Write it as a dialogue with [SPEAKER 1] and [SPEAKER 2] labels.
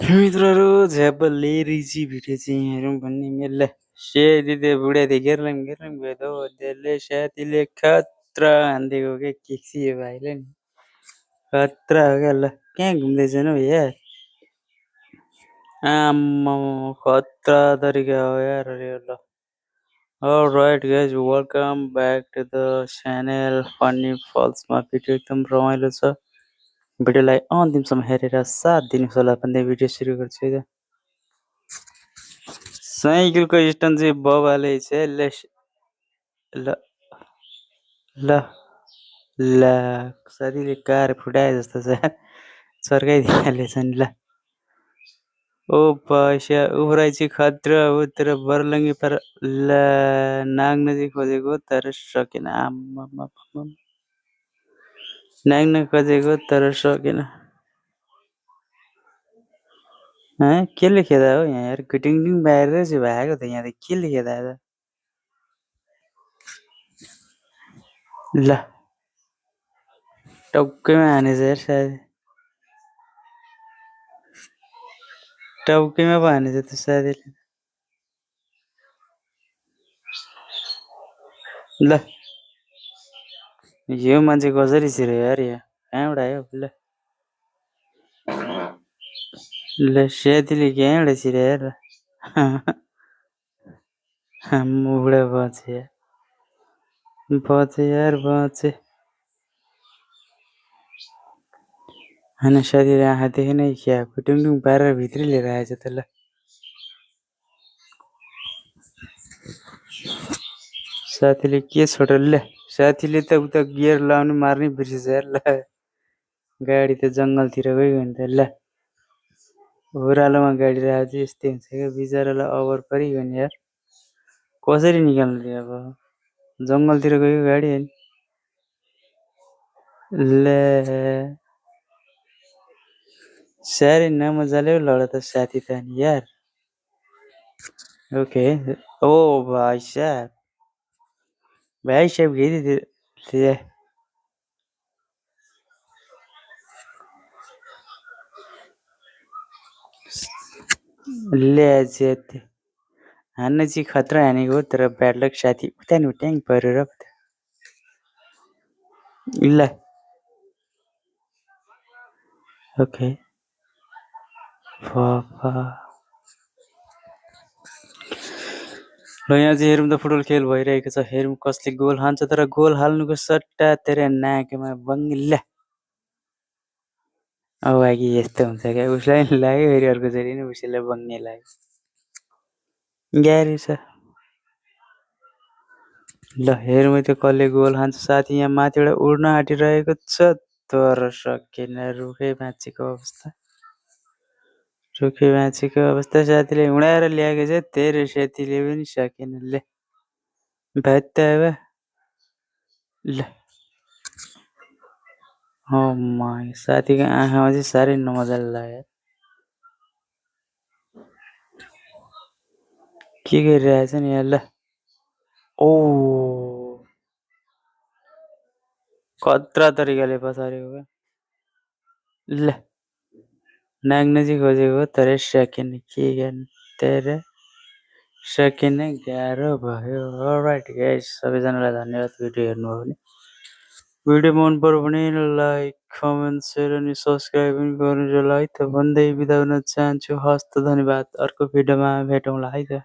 [SPEAKER 1] मित्रहरू झ्यापलेरिची भिडियोची हेरौँ भन्ने मेला सेदीले बुढाले घेर्लम घेर्लम गयो त्यसले साथीले खतरा हानिदिएको के किक्सी यो भाइले नि खतरा हो क्या। ल कहाँ घुम्दैछन् हौ यार? आम्मामा खतरा तरिका हो यार अरे ल। Alright guys, welcome back to the channel Funny Falls मा भिडियो एकदम रमाइलो छ। भिडियोलाई अन्तिमसम्म हेरेर साथ दिनुहोस् होला भन्दै भिडियो सुरु गर्छु है त। साइकलको स्ट्यान्ड चाहिँ बाबाले चाहिँ ल ल ल साथीले कार फुटाए जस्तो छ चर्काइदिइहालेछ नि ल। ओ पैसा उफ्राइ चाहिँ खतरा हो तर बर्लङ्गी पर ल नाग्न चाहिँ खोजेको तर सकेन। आम्मामा नाग्न खोजेको तर सकेन। केले खेदा हो यहाँ यार? घुटिङटिङ बारेर चाहिँ भएको त यहाँ त केले खेदा त? ल टाउकैमा हानेछ यार सायद, टाउकैमा पो हानेछ त साथीले। ल यो मान्छे कसरी छिर्यो यार? यहाँ कहाँबाट आयो? ल साथीले कहाँबाट छिर्यो यार? मुडा बचे यार बचे। होइन साथीले आँखादेखि नै क्या खुटुङटुङ पारेर भित्रै लिएर आएछ त। ल साथीले के छोड्यो? ल साथीले त उता गियर लाउनु मार्नै बिर्सेछ यार। ल गाडी त जङ्गलतिर गइगयो नि त। ल ओह्रालोमा गाडी राखेको चाहिँ यस्तै हुन्छ क्या, बिचरालाई अभर परिगयो नि यार। कसरी निकाल्नु रे अब? जङ्गलतिर गयो गाडी होइन। ल साह्रै नमजाले पो लड्यो त साथी त नि यार। ओके ओ भाइ साहब घेरिदियो ले जेते हान्न चाहिँ खतरा हानेको हो तर ब्याड लक साथी उता नि ट्याङ परेर ल ओके ल यहाँ चाहिँ हेरौँ त फुटबल खेल भइरहेको छ। हेरौँ कसले गोल हान्छ, तर गोल हाल्नुको सट्टा तेरो नाकमा बङ्गिल्ला। अब अघि यस्तो हुन्छ क्या, उसलाई नि लाग्यो फेरि अर्कोचोटि नि उसैलाई बङ्गे लाग्यो। गाह्रो छ। ल हेरौँ है त कसले गोल हान्छ। साथी यहाँ माथिबाट उड्न आँटिरहेको छ तर सकेन। रुखै भाँचेको अवस्था साथीले उडाएर ल्याएको छ, तेरो साथीले पनि सकेन। ल भात्ता अब ल साथीको आँखामा चाहिँ साह्रै नमजाले लाग्यो। के गरिरहेछ नि यहाँ? ल ओ खतरा तरिकाले पछारेको क्या। ल नाग्न चाहिँ खोजेको तर सकेन, के गर्नु तर सकेन, गाह्रो भयो। अलराइट गाइस, सबैजनालाई धन्यवाद भिडियो हेर्नुभयो भने। भिडियो मन पर्यो भने लाइक कमेन्ट सेयर अनि सब्सक्राइब पनि गर्नु होला है त भन्दै बिदा हुन चाहन्छु। हस्त धन्यवाद। अर्को भिडियोमा भेटौँला है त।